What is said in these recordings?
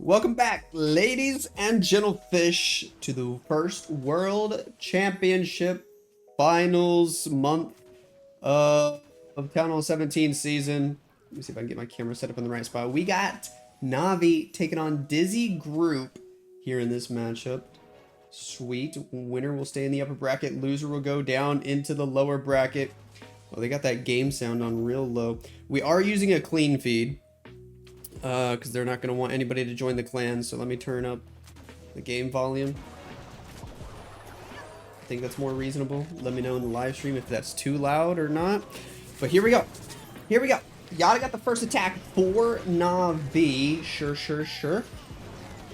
Welcome back, ladies and gentlefish, to the first World Championship Finals month of Town Hall 17 season. Let me see if I can get my camera set up in the right spot. We got Navi taking on Dizzy Group here in this matchup. Sweet. Winner will stay in the upper bracket. Loser will go down into the lower bracket. Oh, they got that game sound on real low. We are using a clean feed, because they're not going to want anybody to join the clan. So let me turn up the game volume. I think that's more reasonable. Let me know in the live stream if that's too loud or not. But here we go. Here we go. Yada got the first attack for Navi. Sure.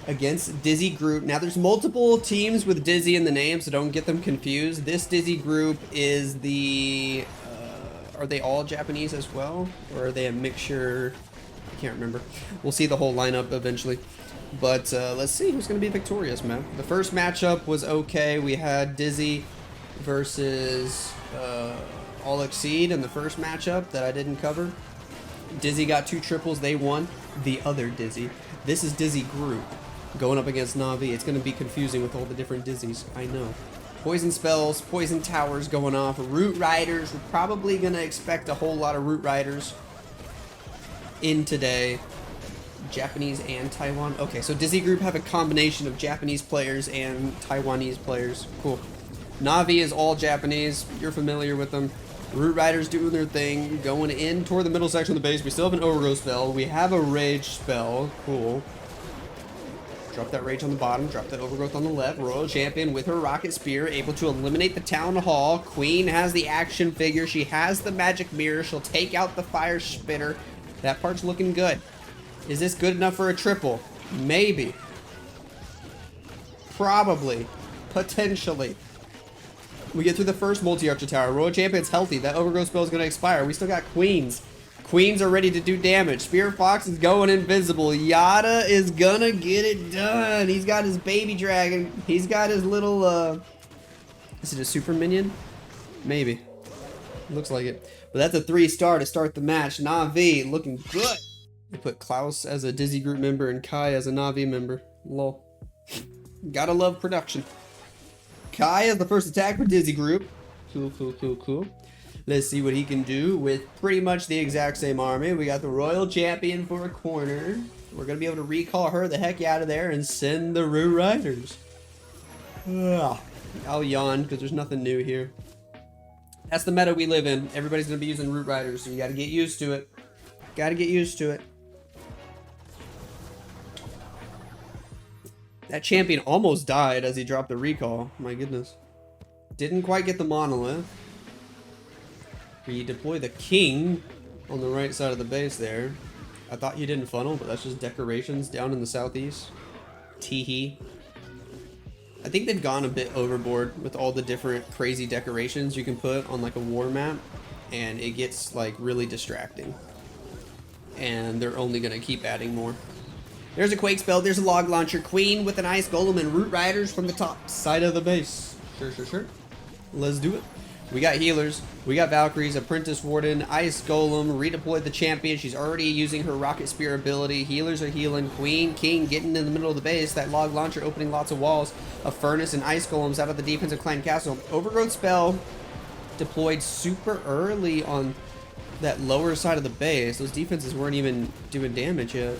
Against Dizzy Group. Now there's multiple teams with Dizzy in the name, so don't get them confused. This Dizzy Group is the... are they all Japanese as well? Or are they a mixture... can't remember. We'll see the whole lineup eventually, but let's see who's going to be victorious, man. The first matchup was okay. We had Dizzy versus All Exceed in the first matchup that I didn't cover. Dizzy got 2 triples. They won. The other Dizzy. This is Dizzy Group going up against Navi. It's going to be confusing with all the different Dizzies. I know. Poison spells, poison towers going off. Root Riders. We're probably going to expect a whole lot of Root Riders in today. Japanese and Taiwan. Okay, so Dizzy Group have a combination of Japanese players and Taiwanese players. Cool. Navi is all Japanese. You're familiar with them. Root Riders doing their thing. Going in toward the middle section of the base. We still have an Overgrowth spell. We have a Rage spell. Cool. Drop that Rage on the bottom. Drop that Overgrowth on the left. Royal Champion with her Rocket Spear. Able to eliminate the Town Hall. Queen has the action figure. She has the Magic Mirror. She'll take out the Fire Spitter. That part's looking good. Is this good enough for a triple? Maybe. Probably. Potentially. We get through the first multi-archer tower. Royal Champion's healthy. That Overgrowth spell is going to expire. We still got Queens. Queens are ready to do damage. Spear Fox is going invisible. Yada is gonna get it done. He's got his baby dragon. He's got his little, is it a super minion? Maybe. Looks like it. But that's a 3-star to start the match. Navi looking good. They put Klaus as a Dizzy Group member and Kai as a Navi member. Lol. Gotta love production. Kai is the first attack for Dizzy Group. Cool. Let's see what he can do with pretty much the exact same army. We got the Royal Champion for a corner. We're gonna be able to recall her the heck out of there and send the Root Riders. Ugh. I'll yawn because there's nothing new here. That's the meta we live in. Everybody's going to be using Root Riders, so you got to get used to it. Got to get used to it. That champion almost died as he dropped the recall. My goodness. Didn't quite get the monolith. We deploy the king on the right side of the base there. I thought you didn't funnel, but that's just decorations down in the southeast. Teehee. I think they've gone a bit overboard with all the different crazy decorations you can put on like a war map, and it gets like really distracting. And they're only going to keep adding more. There's a Quake spell, there's a Log Launcher, Queen with an Ice Golem, and Root Riders from the top side of the base. Sure. Let's do it. We got healers, we got Valkyries, Apprentice Warden, Ice Golem, redeployed the champion. She's already using her Rocket Spear ability. Healers are healing. Queen, King getting in the middle of the base. That Log Launcher opening lots of walls. A Furnace and Ice Golems out of the defensive clan castle. Overgrowth spell deployed super early on that lower side of the base. Those defenses weren't even doing damage yet.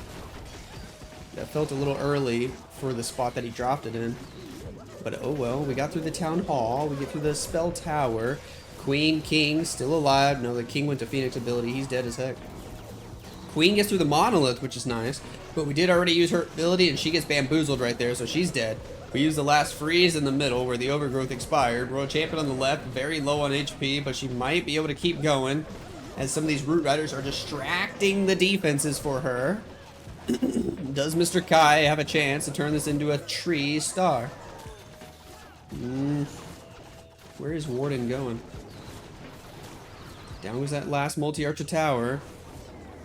That felt a little early for the spot that he dropped it in. But oh well, we got through the Town Hall, we get through the Spell Tower. Queen, King, still alive. No, the King went to Phoenix ability, he's dead as heck. Queen gets through the Monolith, which is nice. But we did already use her ability, and she gets bamboozled right there, so she's dead. We use the last freeze in the middle, where the Overgrowth expired. Royal Champion on the left, very low on HP, but she might be able to keep going, as some of these Root Riders are distracting the defenses for her. Does Mr. Kai have a chance to turn this into a 3-star? Where is Warden going? Down was that last multi-archer tower.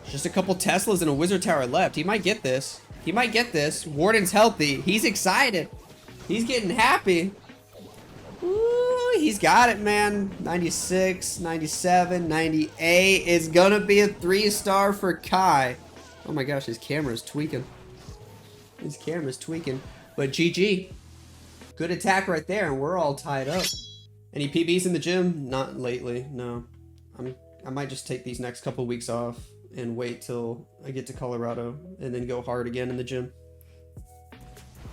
Just a couple Teslas and a Wizard Tower left. He might get this. He might get this. Warden's healthy. He's excited. He's getting happy. Ooh, he's got it, man. 96, 97, 98. It's gonna be a 3-star for Kai. Oh my gosh, his camera's tweaking. His camera's tweaking. But GG. Good attack right there, and we're all tied up. Any PBs in the gym? Not lately, no. I might just take these next couple weeks off and wait till I get to Colorado and then go hard again in the gym.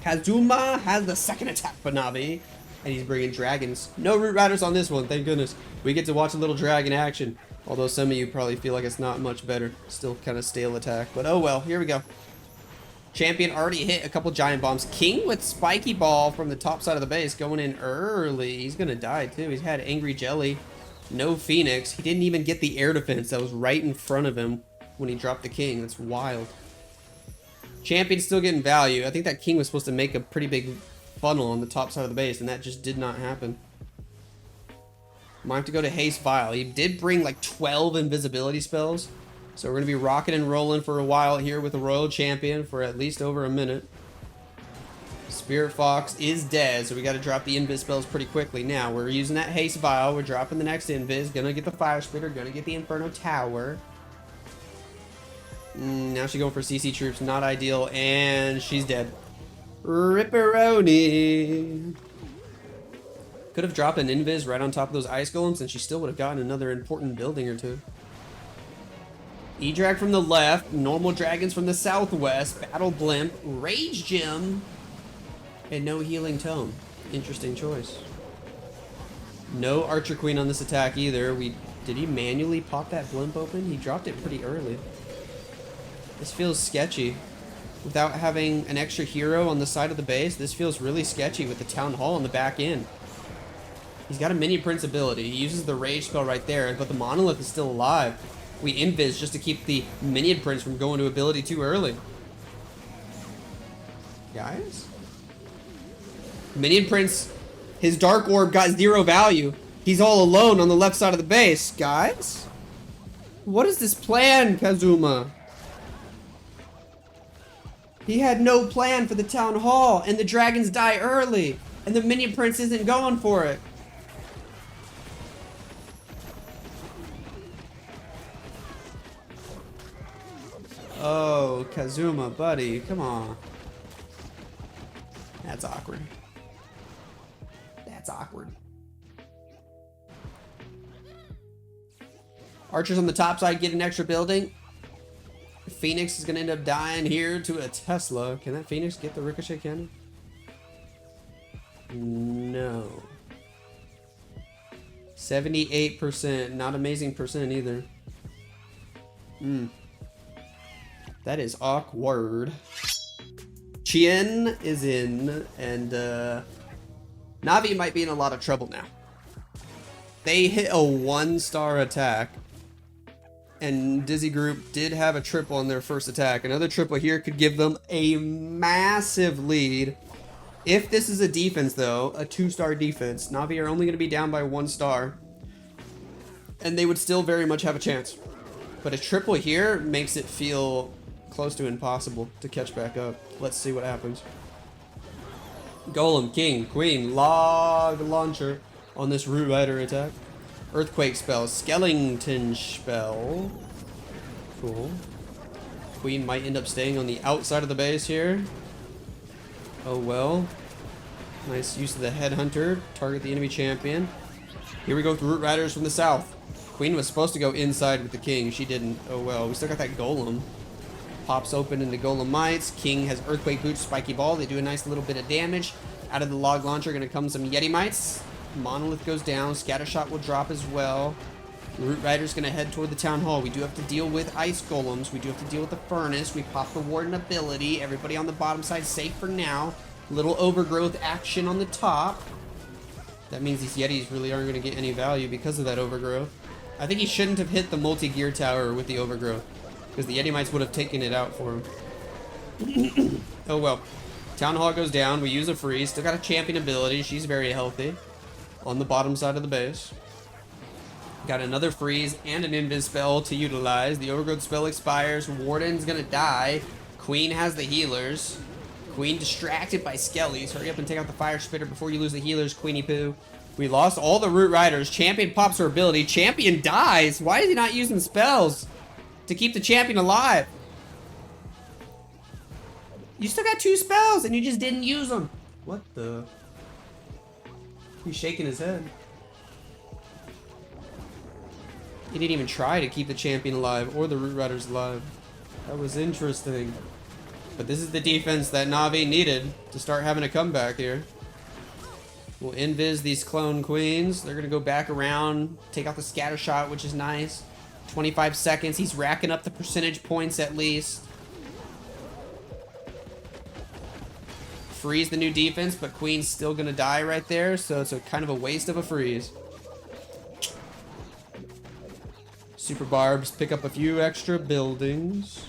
Kazuma has the second attack for Navi, and he's bringing dragons. No Root Riders on this one, thank goodness. We get to watch a little dragon action, although some of you probably feel like it's not much better. Still kind of stale attack, but oh well, here we go. Champion already hit a couple giant bombs. King with spiky ball from the top side of the base going in early. He's gonna die too. He's had Angry Jelly. No Phoenix. He didn't even get the air defense that was right in front of him when he dropped the King. That's wild. Champion's still getting value. I think that King was supposed to make a pretty big funnel on the top side of the base, and that just did not happen. Might have to go to Haste Vial. He did bring like 12 invisibility spells, so we're going to be rocking and rolling for a while here with the Royal Champion for at least over a minute. Spirit Fox is dead, so we got to drop the invis spells pretty quickly. Now, we're using that Haste Vial. We're dropping the next invis. Gonna get the Fire Spitter. Gonna get the Inferno Tower. Now she's going for CC troops. Not ideal, and she's dead. Ripperoni. Could have dropped an invis right on top of those Ice Golems, and she still would have gotten another important building or two. E-Drag from the left. Normal Dragons from the southwest. Battle Blimp. Rage Gem. And no Healing Tome. Interesting choice. No Archer Queen on this attack either. Did he manually pop that blimp open? He dropped it pretty early. This feels sketchy. Without having an extra hero on the side of the base, this feels really sketchy with the Town Hall on the back end. He's got a Minion Prince ability. He uses the Rage spell right there, but the Monolith is still alive. We invis just to keep the Minion Prince from going to ability too early. Guys? Minion Prince, his Dark Orb got 0 value. He's all alone on the left side of the base. Guys? What is this plan, Kazuma? He had no plan for the Town Hall, and the dragons die early, and the Minion Prince isn't going for it. Oh, Kazuma, buddy, come on. That's awkward. That's awkward. Archers on the top side get an extra building. Phoenix is going to end up dying here to a Tesla. Can that Phoenix get the ricochet cannon? No. 78%. Not amazing percent either. That is awkward. Chien is in, and Navi might be in a lot of trouble now. They hit a 1-star attack, and Dizzy Group did have a triple on their first attack. Another triple here could give them a massive lead. If this is a defense, though, a 2-star defense, Navi are only going to be down by 1 star, and they would still very much have a chance. But a triple here makes it feel close to impossible to catch back up. Let's see what happens. Golem, King, Queen, Log Launcher on this Root Rider attack. Earthquake spell, Skeleton spell. Cool. Queen might end up staying on the outside of the base here. Oh well. Nice use of the Headhunter. Target the enemy champion. Here we go with Root Riders from the south. Queen was supposed to go inside with the King. She didn't. Oh well. We still got that Golem. Pops open into Golem Mites. King has Earthquake Boots, Spiky Ball. They do a nice little bit of damage. Out of the Log Launcher going to come some Yeti Mites. Monolith goes down. Scattershot will drop as well. Root Rider's going to head toward the Town Hall. We do have to deal with Ice Golems. We do have to deal with the Furnace. We pop the Warden ability. Everybody on the bottom side safe for now. Little Overgrowth action on the top. That means these Yetis really aren't going to get any value because of that Overgrowth. I think he shouldn't have hit the multi-gear tower with the Overgrowth, because the Yeti Mites would have taken it out for him. Oh well. Town Hall goes down. We use a freeze. Still got a champion ability. She's very healthy. On the bottom side of the base. Got another freeze and an invis spell to utilize. The Overgrowth spell expires. Warden's gonna die. Queen has the healers. Queen distracted by Skellies. Hurry up and take out the Fire Spitter before you lose the healers, Queenie Poo. We lost all the Root Riders. Champion pops her ability. Champion dies. Why is he not using spells to keep the champion alive? You still got 2 spells and you just didn't use them. What the? He's shaking his head. He didn't even try to keep the champion alive or the Root Riders alive. That was interesting. But this is the defense that Na'Vi needed to start having a comeback here. We'll invis these clone queens. They're gonna go back around, take out the scatter shot, which is nice. 25 seconds. He's racking up the percentage points at least. Freeze the new defense, but Queen's still gonna die right there, so it's a kind of a waste of a freeze. Super Barbs pick up a few extra buildings.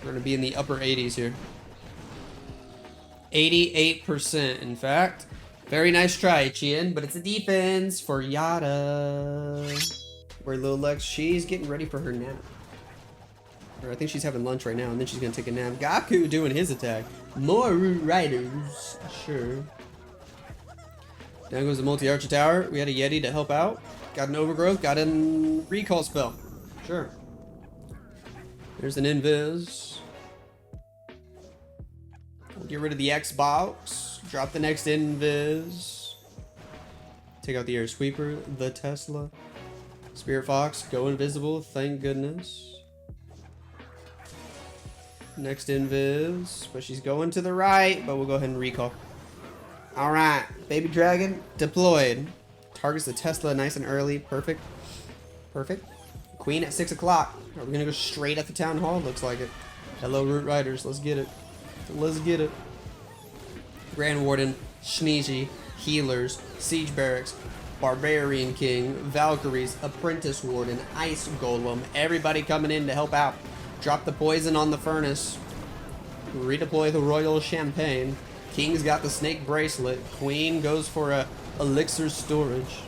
We're gonna be in the upper 80s here. 88%, in fact. Very nice try, Chien, but it's a defense for Yada. Where little Lex, she's getting ready for her nap. Or I think she's having lunch right now, and then she's gonna take a nap. Gaku doing his attack. More Root Riders, sure. Down goes the multi-archer tower. We had a Yeti to help out. Got an overgrowth, got a recall spell. Sure. There's an invis. We'll get rid of the Xbox. Drop the next invis. Take out the air sweeper, the Tesla. Spirit Fox, go invisible, thank goodness. Next invis, but she's going to the right, but we'll go ahead and recall. All right, baby dragon deployed. Targets the Tesla nice and early, perfect. Perfect. Queen at 6 o'clock. Are we gonna go straight at the town hall? Looks like it. Hello, Root Riders, let's get it. Let's get it. Grand Warden, Sneezy, Healers, Siege Barracks, Barbarian King, Valkyries, Apprentice Warden, Ice Golem, everybody coming in to help out. Drop the poison on the furnace. Redeploy the Royal Champagne. King's got the Snake Bracelet. Queen goes for a Elixir Storage.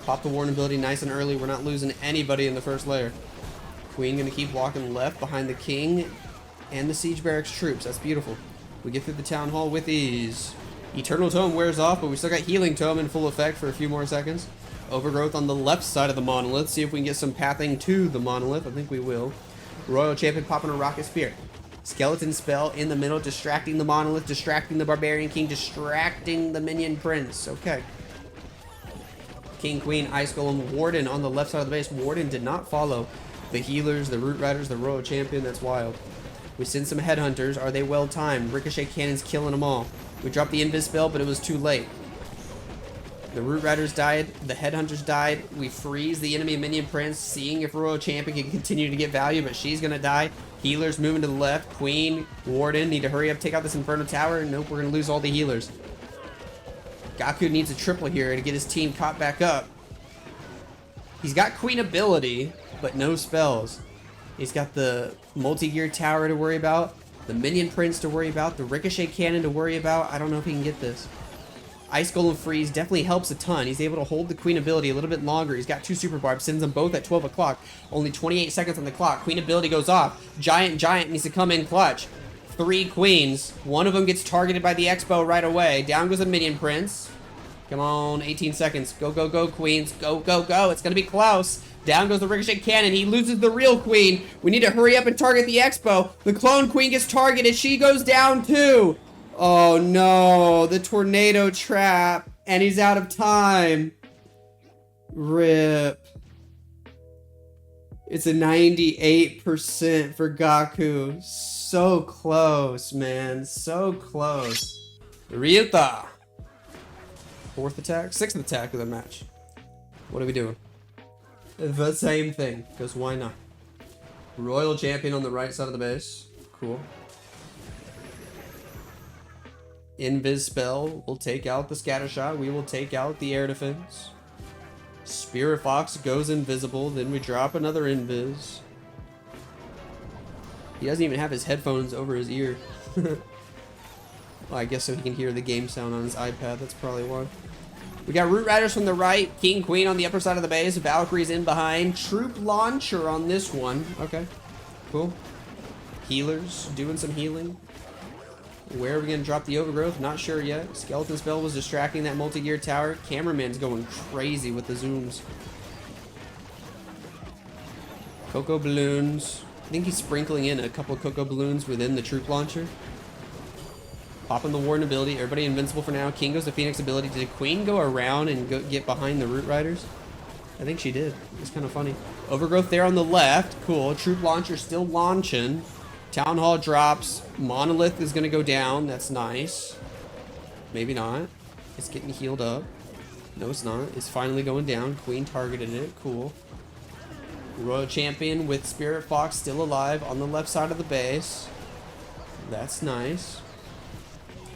Pop the Warden ability nice and early. We're not losing anybody in the first layer. Queen gonna keep walking left behind the King and the Siege Barracks troops. That's beautiful. We get through the Town Hall with ease. Eternal Tome wears off, but we still got Healing Tome in full effect for a few more seconds. Overgrowth on the left side of the monolith. See if we can get some pathing to the monolith. I think we will. Royal Champion popping a Rocket Spear. Skeleton spell in the middle, distracting the monolith, distracting the Barbarian King, distracting the Minion Prince. Okay. King, Queen, Ice Golem, Warden on the left side of the base. Warden did not follow the healers, the Root Riders, the Royal Champion. That's wild. We send some Headhunters. Are they well timed? Ricochet Cannon's killing them all. We dropped the Invis spell, but it was too late. The Root Riders died. The Headhunters died. We freeze the enemy Minion Prince, seeing if Royal Champion can continue to get value, but she's going to die. Healers moving to the left. Queen, Warden, need to hurry up, take out this Inferno Tower. Nope, we're going to lose all the healers. Gaku needs a triple here to get his team caught back up. He's got Queen ability, but no spells. He's got the multi-gear tower to worry about, the Minion Prince to worry about, the Ricochet Cannon to worry about. I don't know if he can get this. Ice Golem Freeze definitely helps a ton. He's able to hold the Queen ability a little bit longer. He's got 2 Super Barbs, sends them both at 12 o'clock. Only 28 seconds on the clock. Queen ability goes off. Giant needs to come in clutch. 3 Queens. One of them gets targeted by the Expo right away. Down goes the Minion Prince. Come on, 18 seconds. Go, go, go, Queens. Go, go, go. It's going to be close. Down goes the Ricochet Cannon. He loses the real Queen. We need to hurry up and target the Expo. The Clone Queen gets targeted. She goes down too. Oh no, the tornado trap, and he's out of time. Rip. It's a 98% for Gaku. So close, man, so close. Ryuta. 4th attack, 6th attack of the match. What are we doing? The same thing, because why not? Royal Champion on the right side of the base. Cool. Invis spell will take out the scatter shot. We will take out the air defense. Spirit Fox goes invisible. Then we drop another invis. He doesn't even have his headphones over his ear. Well, I guess so he can hear the game sound on his iPad. That's probably why. We got Root Riders from the right. King, Queen on the upper side of the base. Valkyries in behind. Troop Launcher on this one. Okay. Cool. Healers doing some healing. Where are we going to drop the overgrowth? Not sure yet. Skeleton spell was distracting that multi-gear tower. Cameraman's going crazy with the zooms. Cocoa balloons. I think he's sprinkling in a couple of cocoa balloons within the troop launcher. Popping the Warden ability. Everybody invincible for now. King goes to Phoenix ability. Did Queen go around and get behind the Root Riders? I think she did. It's kind of funny. Overgrowth there on the left. Cool. Troop launcher still launching. Town Hall drops. Monolith is going to go down. That's nice. Maybe not. It's getting healed up. No, it's not. It's finally going down. Queen targeted it. Cool. Royal Champion with Spirit Fox still alive on the left side of the base. That's nice.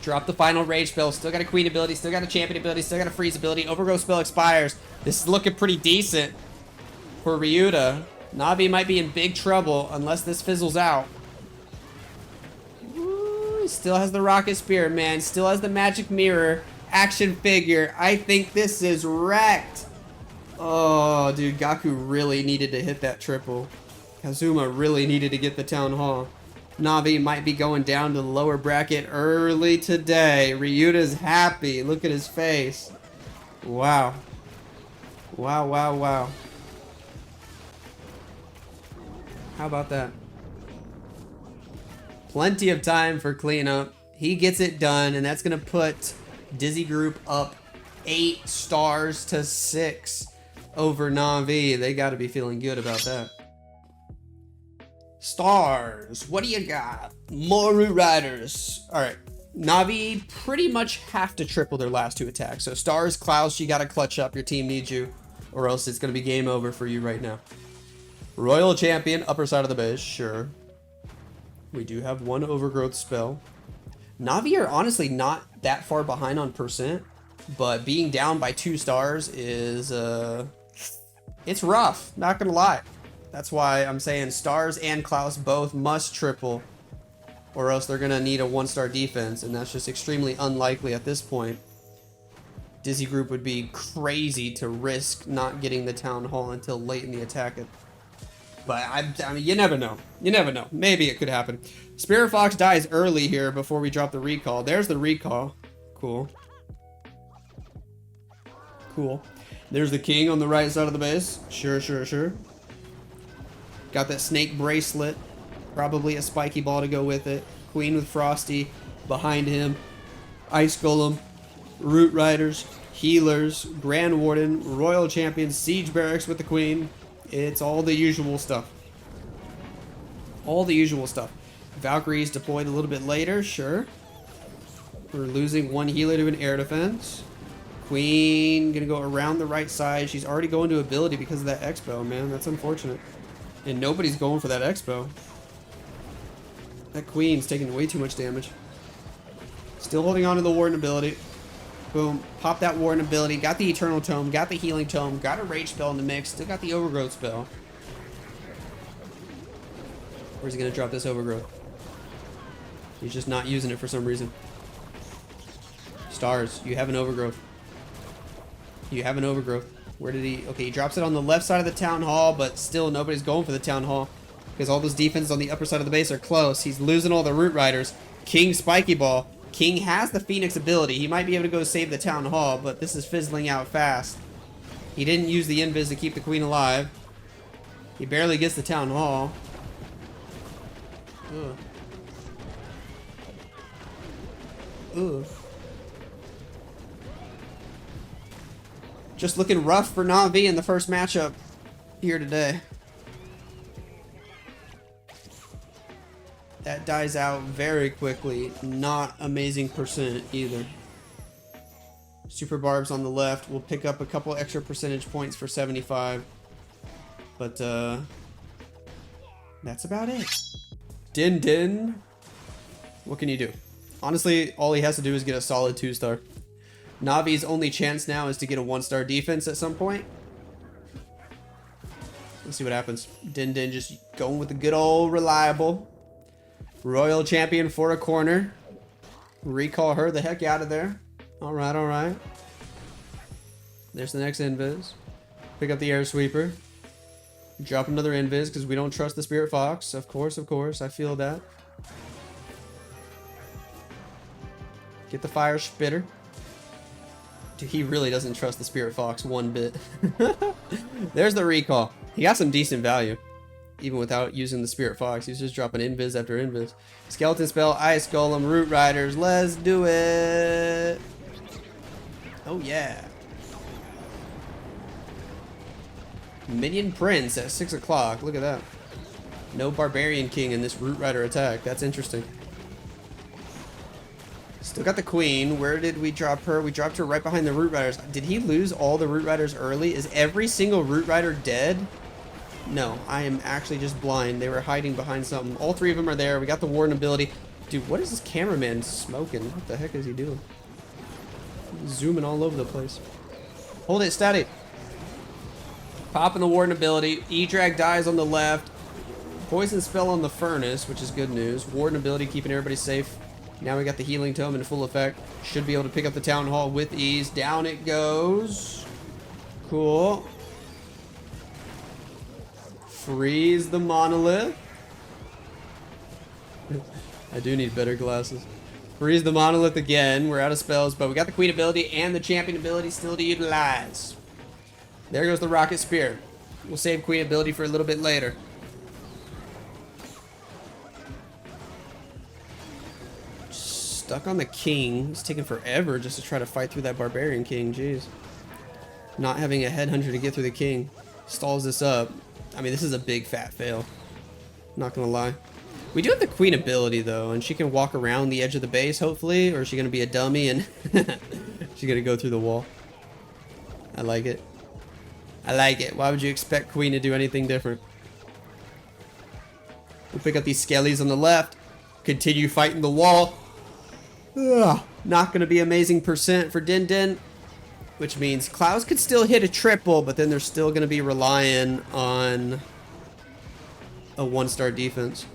Drop the final rage spell. Still got a Queen ability. Still got a Champion ability. Still got a freeze ability. Overgrowth spell expires. This is looking pretty decent for Ryuta. Navi might be in big trouble unless this fizzles out. Ooh, still has the Rocket Spear, man. Still has the Magic Mirror action figure. I think this is wrecked. Oh, dude, Gaku really needed to hit that triple. Kazuma really needed to get the Town Hall. Navi might be going down to the lower bracket early today. Ryuta's happy. Look at his face. Wow. Wow, wow, wow. How about that? Plenty of time for cleanup. He gets it done, and that's going to put Dizzy Group up 8 stars to 6 over Navi. They got to be feeling good about that. Stars. What do you got? More Root Riders. All right. Navi pretty much have to triple their last 2 attacks. So Stars, Klaus, you got to clutch up. Your team needs you, or else it's going to be game over for you right now. Royal Champion, upper side of the base. Sure. We do have 1 Overgrowth spell. Navi are honestly not that far behind on percent, but being down by 2 stars is, it's rough. Not going to lie. That's why I'm saying Stars and Klaus both must triple, or else they're going to need a 1-star defense, and that's just extremely unlikely at this point. Dizzy Group would be crazy to risk not getting the Town Hall until late in the attack. But I mean, you never know. You never know. Maybe it could happen. Spirit Fox dies early here before we drop the recall. There's the recall. Cool. Cool. There's the King on the right side of the base. Sure, sure, sure. Got that snake bracelet. Probably a spiky ball to go with it. Queen with Frosty behind him. Ice Golem. Root Riders. Healers. Grand Warden. Royal Champion. Siege Barracks with the Queen. It's all the usual stuff. All the usual stuff. Valkyrie's deployed a little bit later. Sure. We're losing 1 healer to an air defense. Queen gonna go around the right side. She's already going to ability because of that Expo, man. That's unfortunate. And nobody's going for that Expo. That Queen's taking way too much damage. Still holding on to the Warden ability. Boom. Pop that Warden ability. Got the Eternal Tome. Got the Healing Tome. Got a Rage spell in the mix. Still got the Overgrowth spell. Where's he going to drop this Overgrowth? He's just not using it for some reason. Stars. You have an Overgrowth. You have an Overgrowth. Where did he... Okay, he drops it on the left side of the Town Hall, but still nobody's going for the Town Hall because all those defenses on the upper side of the base are close. He's losing all the Root Riders. King Spiky Ball. King has the Phoenix ability. He might be able to go save the Town Hall, but this is fizzling out fast. He didn't use the Invis to keep the Queen alive. He barely gets the Town Hall. Ugh. Ugh. Just looking rough for Navi in the first matchup here today. That dies out very quickly. Not amazing percent either. Super Barbs on the left will pick up a couple extra percentage points for 75. But that's about it. Din Din. What can you do? Honestly, all he has to do is get a solid 2-star. Navi's only chance now is to get a 1-star defense at some point. Let's see what happens. Din Din just going with the good old reliable. Royal Champion for a corner. Recall her the heck out of there. Alright, alright. There's the next Invis. Pick up the Air Sweeper. Drop another Invis because we don't trust the Spirit Fox. Of course, I feel that. Get the Fire Spitter. Dude, he really doesn't trust the Spirit Fox one bit. There's the recall. He got some decent value. even without using the Spirit Fox. He's just dropping invis after invis. Skeleton spell, Ice Golem, Root Riders. Let's do it. Oh yeah. Minion Prince at 6 o'clock. Look at that. No Barbarian King in this Root Rider attack. That's interesting. Still got the Queen. Where did we drop her? We dropped her right behind the Root Riders. Did he lose all the Root Riders early? Is every single Root Rider dead? No, I am actually just blind. They were hiding behind something. All 3 of them are there. We got the Warden ability. Dude, what is this cameraman smoking? What the heck is he doing? He's zooming all over the place. Hold it steady. Popping the Warden ability. E-Drag dies on the left. Poison spell on the Furnace, which is good news. Warden ability keeping everybody safe. Now we got the Healing Tome in full effect. Should be able to pick up the Town Hall with ease. Down it goes. Cool. Freeze the Monolith. I do need better glasses. Freeze the Monolith again. We're out of spells, but we got the Queen ability and the Champion ability still to utilize. There goes the Rocket Spear. We'll save Queen ability for a little bit later. Stuck on the King. It's taking forever just to try to fight through that Barbarian King. Jeez. Not having a Headhunter to get through the King stalls this up. I mean, this is a big fat fail. Not gonna lie. We do have the Queen ability though, and she can walk around the edge of the base hopefully, or is she gonna be a dummy and she's gonna go through the wall? I like it. I like it. Why would you expect Queen to do anything different? We'll pick up these skellies on the left. Continue fighting the wall. Ugh, not going to be amazing percent for Din Din. Which means Klaus could still hit a triple, but then they're still going to be relying on a 1-star defense.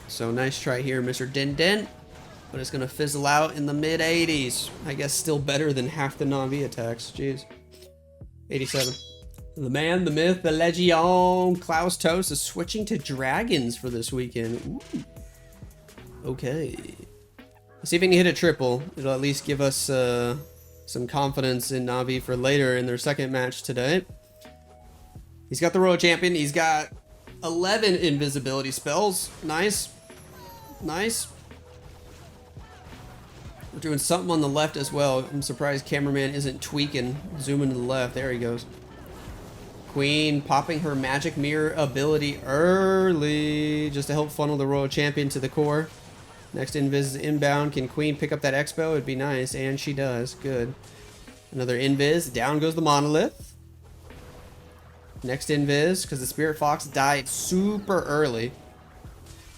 So nice try here, Mr. Din Din. But it's going to fizzle out in the mid-80s. I guess still better than half the Na'vi attacks. Jeez. 87. The man, the myth, the legion. Klaus Toast is switching to dragons for this weekend. Ooh. Okay. Let's see if we can hit a triple. It'll at least give us some confidence in Na'vi for later in their second match today. He's got the Royal Champion. He's got 11 invisibility spells. Nice. Nice. We're doing something on the left as well. I'm surprised cameraman isn't tweaking. Zooming to the left. There he goes. Queen popping her magic mirror ability early just to help funnel the Royal Champion to the core. Next invis is inbound. Can Queen pick up that expo? It'd be nice. And she does. Good. Another invis. Down goes the Monolith. Next invis, because the Spirit Fox died super early.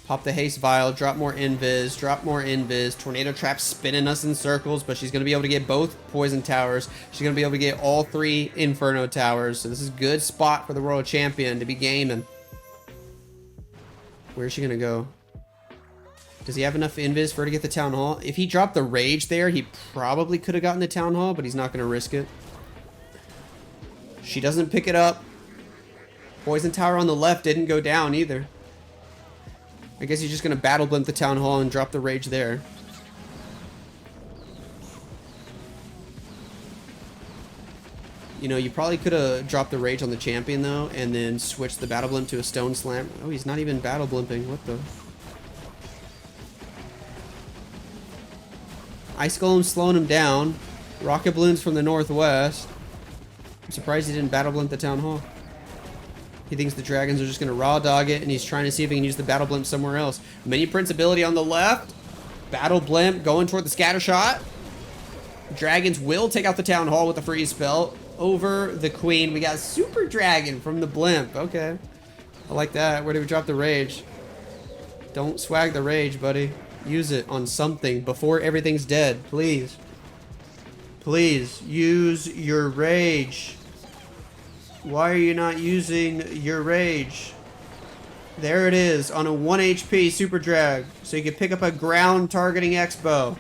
Pop the Haste Vial, drop more invis, drop more invis. Tornado Trap spinning us in circles, but she's going to be able to get both Poison Towers. She's going to be able to get all 3 Inferno Towers. So this is a good spot for the Royal Champion to be gaming. Where's she going to go? Does he have enough invis for her to get the Town Hall? If he dropped the Rage there, he probably could have gotten the Town Hall, but he's not going to risk it. She doesn't pick it up. Poison Tower on the left didn't go down either. I guess he's just going to Battle Blimp the Town Hall and drop the Rage there. You know, you probably could have dropped the Rage on the Champion, though, and then switched the Battle Blimp to a Stone Slam. Oh, he's not even Battle Blimping. What the... Ice Golem's slowing him down. Rocket Balloons from the northwest. I'm surprised he didn't Battle Blimp the Town Hall. He thinks the dragons are just going to raw dog it, and he's trying to see if he can use the Battle Blimp somewhere else. Mini Prince ability on the left. Battle Blimp going toward the Scatter Shot. Dragons will take out the Town Hall with the freeze spell over the Queen. We got Super Dragon from the Blimp. Okay. I like that. Where do we drop the Rage? Don't swag the Rage, buddy. Use it on something before everything's dead. Please. Please, use your Rage. Why are you not using your Rage? There it is on a 1 HP Super Drag. So you can pick up a ground targeting Expo.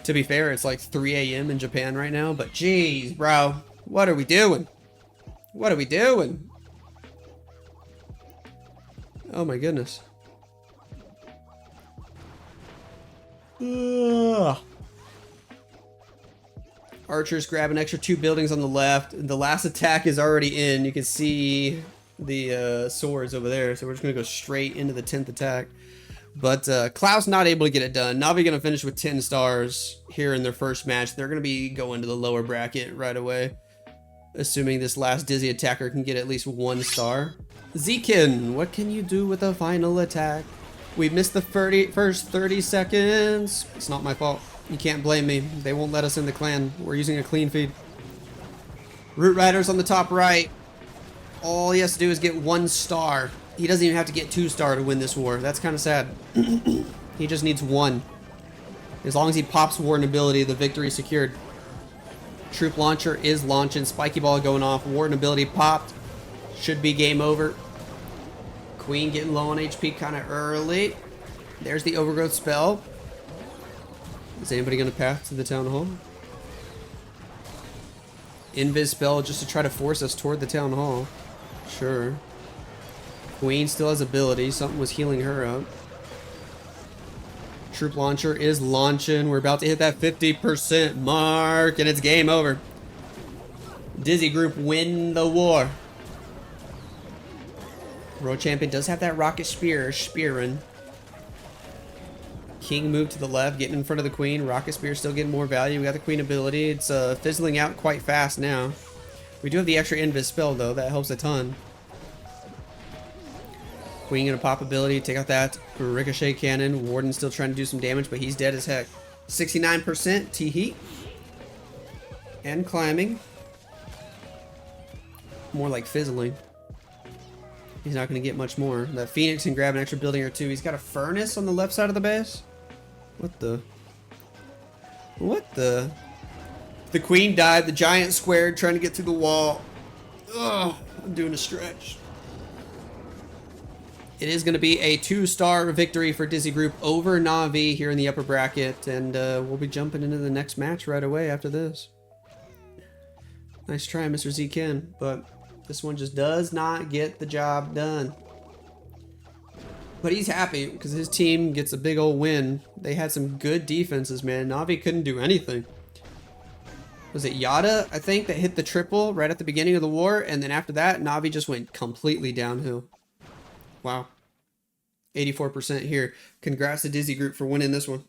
To be fair, it's like 3 a.m. in Japan right now, but jeez, bro. What are we doing? What are we doing? Oh my goodness. Ugh. Archers grab an extra 2 buildings on the left. The last attack is already in. You can see the swords over there. So we're just going to go straight into the 10th attack. But Klaus not able to get it done. Na'Vi going to finish with 10 stars here in their first match. They're going to be going to the lower bracket right away. Assuming this last Dizzy attacker can get at least 1 star. Zekin, what can you do with a final attack? We missed the first 30 seconds. It's not my fault. You can't blame me. They won't let us in the clan. We're using a clean feed. Root Rider's on the top right. All he has to do is get 1 star. He doesn't even have to get 2 star to win this war. That's kind of sad. He just needs 1. As long as he pops war and ability, the victory is secured. Troop launcher is launching. Spiky ball going off. Warden ability popped. Should be game over. Queen getting low on HP kind of early. There's the overgrowth spell. Is anybody going to path to the town hall? Invis spell just to try to force us toward the town hall. Sure. Queen still has ability. Something was healing her up. Troop launcher is launching. We're about to hit that 50% mark, and it's game over. Dizzy group win the war. World champion does have that rocket spear, spearing. King moved to the left, getting in front of the queen. Rocket spear still getting more value. We got the queen ability. It's fizzling out quite fast now. We do have the extra invis spell though. That helps a ton. Queen gonna pop ability, take out that ricochet cannon. Warden still trying to do some damage, but he's dead as heck. 69% T-heat. And climbing. More like fizzling. He's not gonna get much more. That Phoenix can grab an extra building or 2. He's got a furnace on the left side of the base. What the? What the? The queen died. The giant squared trying to get through the wall. Ugh, I'm doing a stretch. It is going to be a 2-star victory for Dizzy Group over Na'Vi here in the upper bracket, and we'll be jumping into the next match right away after this. Nice try, Mr. Zekin, but this one just does not get the job done. But he's happy because his team gets a big old win. They had some good defenses, man. Na'Vi couldn't do anything. Was it Yada, I think, that hit the triple right at the beginning of the war, and then after that, Na'Vi just went completely downhill. Wow. 84% here. Congrats to Dizzy Group for winning this one.